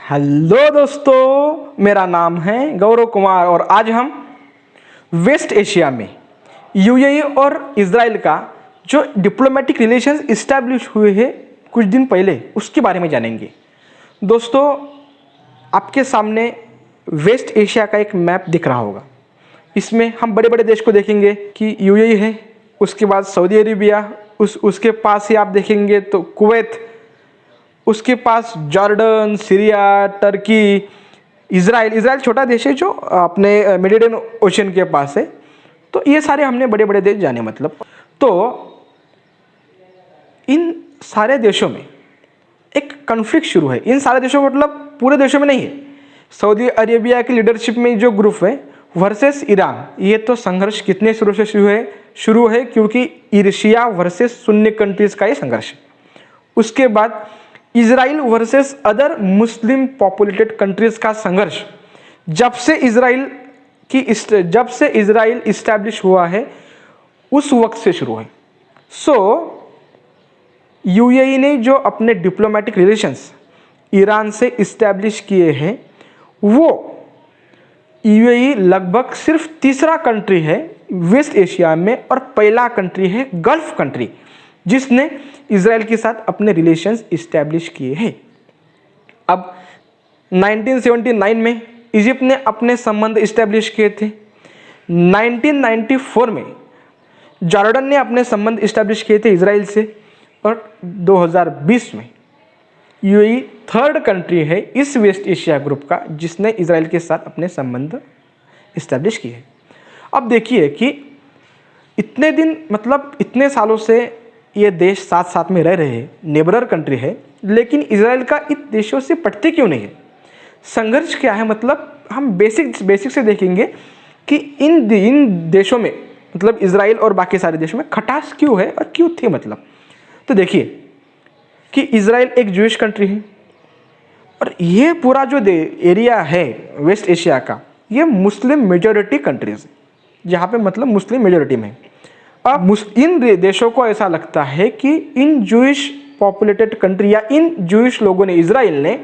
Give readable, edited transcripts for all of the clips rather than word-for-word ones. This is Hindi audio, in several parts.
हेलो दोस्तों, मेरा नाम है गौरव कुमार और आज हम वेस्ट एशिया में यूएई और इजराइल का जो डिप्लोमेटिक रिलेशंस इस्टेब्लिश हुए हैं कुछ दिन पहले उसके बारे में जानेंगे। दोस्तों, आपके सामने वेस्ट एशिया का एक मैप दिख रहा होगा। इसमें हम बड़े बड़े देश को देखेंगे कि यूएई है, उसके बाद सऊदी अरेबिया, उसके पास ही आप देखेंगे तो कुवैत, उसके पास जॉर्डन, सीरिया, टर्की, इजराइल छोटा देश है जो अपने मेडिटेरियन ओशन के पास है। तो ये सारे हमने बड़े बड़े देश जाने। मतलब तो इन सारे देशों में एक कॉन्फ्लिक्ट शुरू है। इन सारे देशों मतलब पूरे देशों में नहीं है। सऊदी अरेबिया की लीडरशिप में जो ग्रुप है वर्सेस ईरान, ये तो संघर्ष कितने शुरू से शुरू है क्योंकि ईर्ष्या वर्सेस सुन्नी कंट्रीज का ये संघर्ष है। उसके बाद Israel versus other Muslim populated countries का संघर्ष जब से इजराइल इस्टेब्लिश हुआ है उस वक्त से शुरू है। सो यूएई ने जो अपने डिप्लोमेटिक रिलेशंस ईरान से इस्टेब्लिश किए हैं, वो यूएई लगभग सिर्फ तीसरा कंट्री है वेस्ट एशिया में और पहला कंट्री है गल्फ कंट्री जिसने इजराइल के साथ अपने रिलेशंस इस्टेब्लिश किए हैं। अब 1979 में इजिप्ट ने अपने संबंध इस्टेब्लिश किए थे। 1994 में जॉर्डन ने अपने संबंध इस्टेब्लिश किए थे इजराइल से और 2020 में यूएई थर्ड कंट्री है इस वेस्ट एशिया ग्रुप का जिसने इजराइल के साथ अपने संबंध इस्टेब्लिश किए हैं। अब देखिए कि इतने दिन मतलब इतने सालों से ये देश साथ साथ में रह रहे हैं, नेबरर कंट्री है, लेकिन इजराइल का इन देशों से पटते क्यों नहीं है? संघर्ष क्या है? मतलब हम बेसिक से देखेंगे कि इन देशों में मतलब इजराइल और बाकी सारे देशों में खटास क्यों है और क्यों थी। मतलब तो देखिए कि इजराइल एक ज्यूइश कंट्री है और ये पूरा जो एरिया है वेस्ट एशिया का, ये मुस्लिम मेजॉरिटी कंट्रीज है जहाँ पे मतलब मुस्लिम मेजॉरिटी में है। अब इन देशों को ऐसा लगता है कि इन जूइश पॉपुलेटेड कंट्री या इन जूइश लोगों ने, इजराइल ने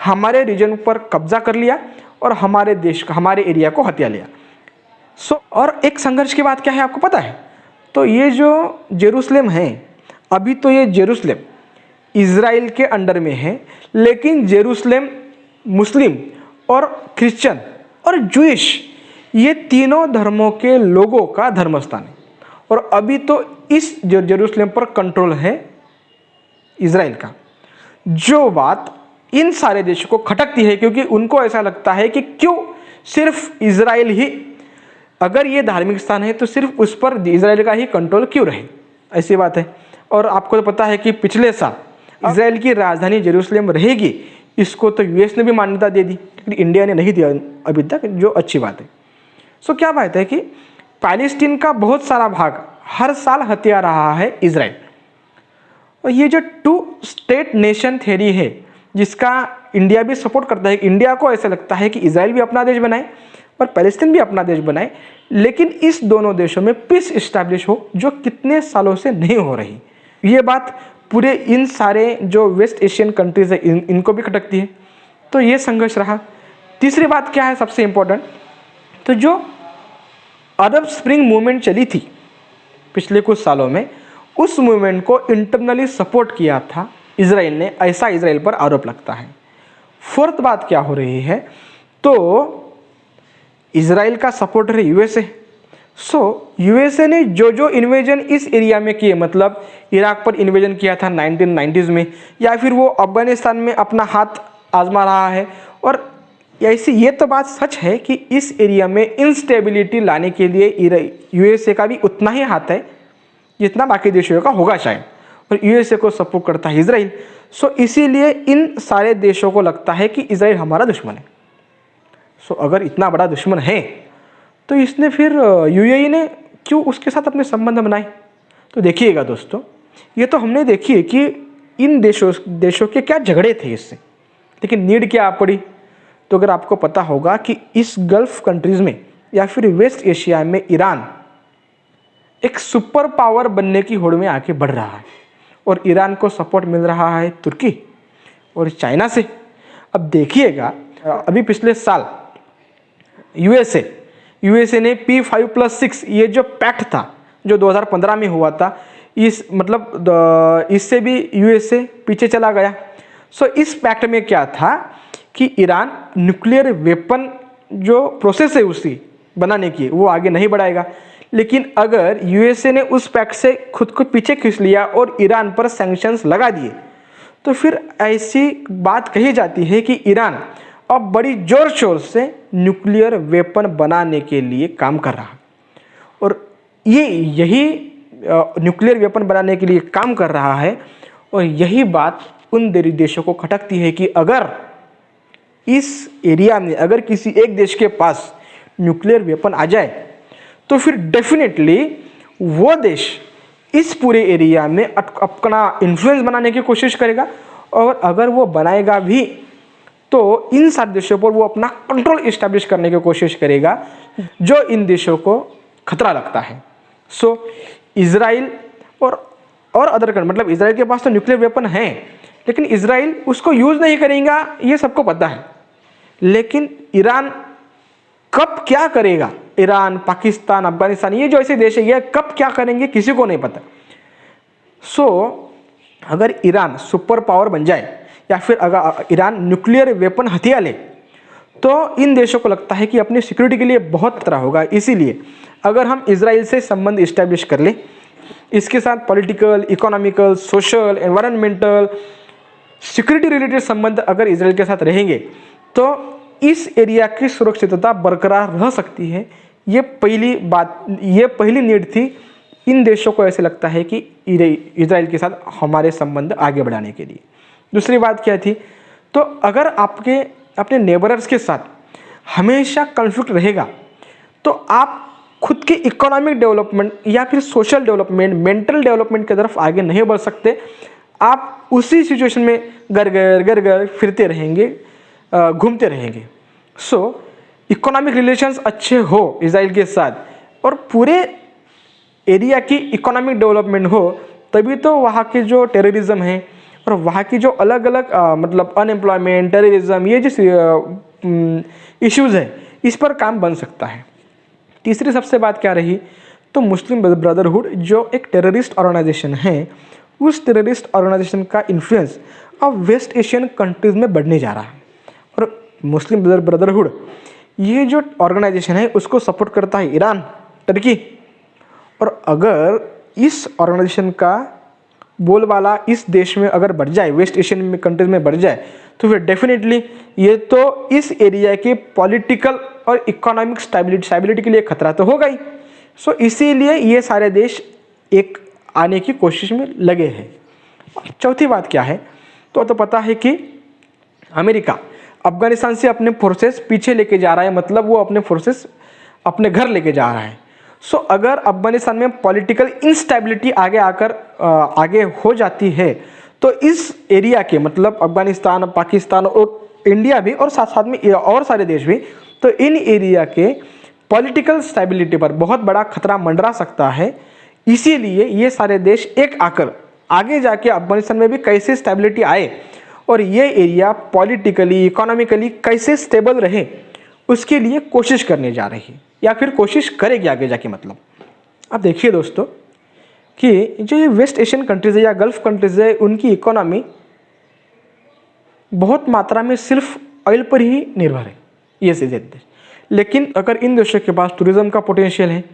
हमारे रीजन पर कब्जा कर लिया और हमारे देश का, हमारे एरिया को हथिया लिया। और एक संघर्ष की बात क्या है आपको पता है? तो ये जो जेरूसलेम है, अभी तो ये जेरूसलेम इजराइल के अंडर में है, लेकिन जेरूसलेम मुस्लिम और क्रिश्चियन और जूइश ये तीनों धर्मों के लोगों का धर्म स्थान है और अभी तो इस जेरूसलेम पर कंट्रोल है इजराइल का। जो बात इन सारे देशों को खटकती है क्योंकि उनको ऐसा लगता है कि क्यों सिर्फ इजराइल ही, अगर ये धार्मिक स्थान है तो सिर्फ उस पर इजराइल का ही कंट्रोल क्यों रहे, ऐसी बात है। और आपको तो पता है कि पिछले साल इजराइल की राजधानी जेरूसलेम रहेगी, इसको तो यूएस ने भी मान्यता दे दी, लेकिन इंडिया ने नहीं दिया अभी तक, जो अच्छी बात है। सो क्या बात है कि पैलेस्टीन का बहुत सारा भाग हर साल हथिया रहा है इजराइल। और ये जो टू स्टेट नेशन थ्योरी है जिसका इंडिया भी सपोर्ट करता है, इंडिया को ऐसा लगता है कि इजराइल भी अपना देश बनाए और पैलेस्टीन भी अपना देश बनाए, लेकिन इस दोनों देशों में पीस इस्टेब्लिश हो जो कितने सालों से नहीं हो रही। ये बात पूरे इन सारे जो वेस्ट एशियन कंट्रीज है इनको भी खटकती है। तो ये संघर्ष रहा। तीसरी बात क्या है सबसे इम्पोर्टेंट? तो जो अरब स्प्रिंग मूवमेंट चली थी पिछले कुछ सालों में, उस मूवमेंट को इंटरनली सपोर्ट किया था इजराइल ने, ऐसा इजराइल पर आरोप लगता है। फोर्थ बात क्या हो रही है? तो इजराइल का सपोर्टर है यूएसए। सो यूएसए ने जो इन्वेजन इस एरिया में किए, मतलब इराक पर इन्वेजन किया था 1990s में, या फिर वो अफगानिस्तान में अपना हाथ आजमा रहा है, और ऐसी ये तो बात सच है कि इस एरिया में इंस्टेबिलिटी लाने के लिए यूएसए का भी उतना ही हाथ है जितना बाकी देशों का होगा शायद, और यूएसए को सपोर्ट करता है इजराइल। सो इसीलिए इन सारे देशों को लगता है कि इजराइल हमारा दुश्मन है। सो अगर इतना बड़ा दुश्मन है तो इसने फिर यूएई ने क्यों उसके साथ अपने संबंध बनाए? तो देखिएगा दोस्तों, ये तो हमने देखिए कि इन देशों के क्या झगड़े थे इससे, लेकिन नीड क्या पड़ी? तो अगर आपको पता होगा कि इस गल्फ कंट्रीज में या फिर वेस्ट एशिया में ईरान एक सुपर पावर बनने की होड़ में आगे बढ़ रहा है और ईरान को सपोर्ट मिल रहा है तुर्की और चाइना से। अब देखिएगा, अभी पिछले साल यूएसए ने P5+6 ये जो पैक्ट था जो 2015 में हुआ था, इस मतलब इससे भी यूएसए पीछे चला गया। सो इस पैक्ट में क्या था कि ईरान न्यूक्लियर वेपन जो प्रोसेस है उसकी बनाने की वो आगे नहीं बढ़ाएगा। लेकिन अगर यूएसए ने उस पैक्ट से खुद को पीछे खींच लिया और ईरान पर सैंक्शंस लगा दिए, तो फिर ऐसी बात कही जाती है कि ईरान अब बड़ी जोर शोर से न्यूक्लियर वेपन बनाने के लिए काम कर रहा, और यही न्यूक्लियर वेपन बनाने के लिए काम कर रहा है। और यही बात उन देशों को खटकती है कि अगर इस एरिया में अगर किसी एक देश के पास न्यूक्लियर वेपन आ जाए तो फिर डेफिनेटली वो देश इस पूरे एरिया में अपना इन्फ्लुएंस बनाने की कोशिश करेगा, और अगर वो बनाएगा भी तो इन सारे देशों पर वो अपना कंट्रोल इस्टेब्लिश करने की कोशिश करेगा जो इन देशों को खतरा लगता है। सो इजराइल और अदर कंट्री, मतलब इजराइल के पास तो न्यूक्लियर वेपन है लेकिन इजराइल उसको यूज़ नहीं करेगा, ये सबको पता है। लेकिन ईरान कब क्या करेगा, ईरान, पाकिस्तान, अफगानिस्तान, ये जो ऐसे देश है ये कब क्या करेंगे किसी को नहीं पता। सो अगर ईरान सुपर पावर बन जाए या फिर अगर ईरान न्यूक्लियर वेपन हथियार ले तो इन देशों को लगता है कि अपनी सिक्योरिटी के लिए बहुत खतरा होगा। इसीलिए अगर हम इजराइल से संबंध इस्टेब्लिश कर ले, इसके साथ political, economical, social, environmental, security related संबंध अगर इजराइल के साथ रहेंगे तो इस एरिया की सुरक्षितता बरकरार रह सकती है। ये पहली नीड थी इन देशों को। ऐसे लगता है कि इजराइल के साथ हमारे संबंध आगे बढ़ाने के लिए। दूसरी बात क्या थी, तो अगर आपके अपने नेबरर्स के साथ हमेशा कॉन्फ्लिक्ट रहेगा तो आप खुद के इकोनॉमिक डेवलपमेंट या फिर सोशल डेवलपमेंट, मेंटल डेवलपमेंट की तरफ आगे नहीं बढ़ सकते। आप उसी सिचुएशन में घर फिरते रहेंगे, घूमते रहेंगे। सो इकोनॉमिक रिलेशंस अच्छे हो इजराइल के साथ और पूरे एरिया की इकोनॉमिक डेवलपमेंट हो, तभी तो वहाँ के जो टेररिज्म है और वहाँ की जो अलग अलग मतलब अनएम्प्लॉयमेंट, टेररिज्म, ये जो इश्यूज़ है इस पर काम बन सकता है। तीसरी सबसे बात क्या रही, तो मुस्लिम ब्रदरहुड जो एक टेररिस्ट ऑर्गेनाइजेशन है, उस टेररिस्ट ऑर्गेनाइजेशन का इन्फ्लुएंस अब वेस्ट एशियन कंट्रीज़ में बढ़ने जा रहा है। और मुस्लिम ब्रदरहुड ये जो ऑर्गेनाइजेशन है उसको सपोर्ट करता है ईरान, टर्की। और अगर इस ऑर्गेनाइजेशन का बोलबाला इस देश में अगर बढ़ जाए, वेस्ट एशियन में कंट्रीज में बढ़ जाए, तो फिर डेफिनेटली ये तो इस एरिया के पॉलिटिकल और इकोनॉमिक स्टेबिलिटी के लिए खतरा तो होगा ही। सो इसीलिए ये सारे देश एक आने की कोशिश में लगे हैं। चौथी बात क्या है, तो पता है कि अमेरिका अफगानिस्तान से अपने फोर्सेस पीछे लेके जा रहा है, मतलब वो अपने फोर्सेस अपने घर लेके जा रहा है। सो अगर अफगानिस्तान में पॉलिटिकल इंस्टेबिलिटी आगे हो जाती है तो इस एरिया के, मतलब अफगानिस्तान, पाकिस्तान और इंडिया भी और साथ साथ में और सारे देश भी, तो इन एरिया के पॉलिटिकल स्टेबिलिटी पर बहुत बड़ा खतरा मंडरा सकता है। इसीलिए ये सारे देश एक आकर आगे जाके अफगानिस्तान में भी कैसे स्टेबिलिटी आए और ये एरिया पॉलिटिकली, इकोनॉमिकली कैसे स्टेबल रहे, उसके लिए कोशिश करने जा रही है या फिर कोशिश करेगी आगे जाके। मतलब अब देखिए दोस्तों कि जो ये वेस्ट एशियन कंट्रीज़ है या गल्फ कंट्रीज़ है, उनकी इकोनॉमी बहुत मात्रा में सिर्फ ऑयल पर ही निर्भर है, ये से देश। लेकिन अगर इन देशों के पास टूरिज्म का पोटेंशियल है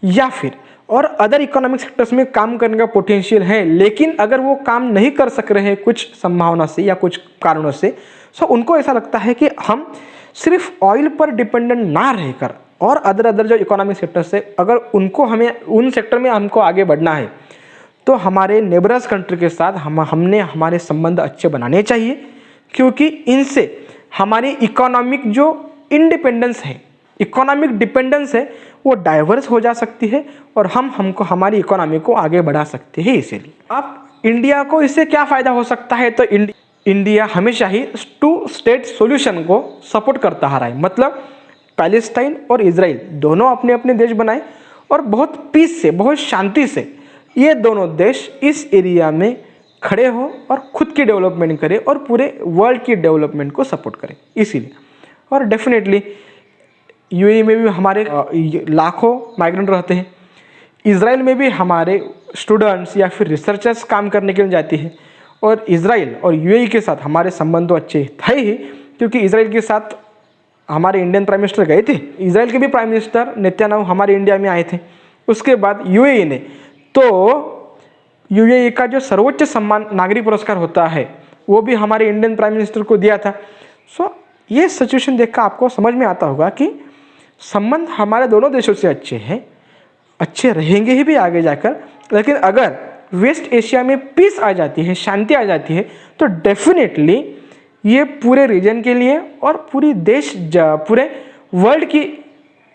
या फिर और अदर इकोनॉमिक सेक्टर्स में काम करने का पोटेंशियल है, लेकिन अगर वो काम नहीं कर सक रहे हैं कुछ संभावना से या कुछ कारणों से, सो उनको ऐसा लगता है कि हम सिर्फ ऑयल पर डिपेंडेंट ना रहकर और अदर जो इकोनॉमिक सेक्टर्स है, अगर हमें उन सेक्टर में हमको आगे बढ़ना है तो हमारे नेबरस कंट्री के साथ हमने हमारे संबंध अच्छे बनाने चाहिए, क्योंकि इनसे हमारी इकोनॉमिक जो इंडिपेंडेंस है, इकोनॉमिक डिपेंडेंस है, वो डाइवर्स हो जा सकती है और हमको हमारी इकोनॉमी को आगे बढ़ा सकते हैं। इसीलिए अब इंडिया को इससे क्या फ़ायदा हो सकता है, तो इंडिया हमेशा ही 2 स्टेट सॉल्यूशन को सपोर्ट करता आ रहा है। मतलब पैलेस्टाइन और इजराइल दोनों अपने अपने देश बनाए और बहुत पीस से, बहुत शांति से ये दोनों देश इस एरिया में खड़े हो और खुद की डेवलपमेंट करे और पूरे वर्ल्ड की डेवलपमेंट को सपोर्ट करे, इसीलिए। और डेफिनेटली यूएई में भी हमारे लाखों माइग्रेंट रहते हैं, इज़राइल में भी हमारे स्टूडेंट्स या फिर रिसर्चर्स काम करने के लिए जाती है, और इज़राइल और यूएई के साथ हमारे संबंध तो अच्छे थे ही, क्योंकि इज़राइल के साथ हमारे इंडियन प्राइम मिनिस्टर गए थे, इज़राइल के भी प्राइम मिनिस्टर नेतन्याहू हमारे इंडिया में आए थे। उसके बाद यूएई ने, तो यूएई का जो सर्वोच्च सम्मान नागरिक पुरस्कार होता है वो भी हमारे इंडियन प्राइम मिनिस्टर को दिया था। सो ये सिचुएशन देखकर आपको समझ में आता होगा कि संबंध हमारे दोनों देशों से अच्छे हैं, अच्छे रहेंगे ही भी आगे जाकर। लेकिन अगर वेस्ट एशिया में पीस आ जाती है, शांति आ जाती है, तो डेफिनेटली ये पूरे रीजन के लिए और पूरे वर्ल्ड की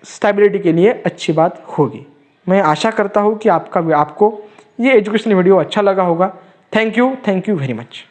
स्टेबिलिटी के लिए अच्छी बात होगी। मैं आशा करता हूँ कि आपको ये एजुकेशनल वीडियो अच्छा लगा होगा। Thank you very much.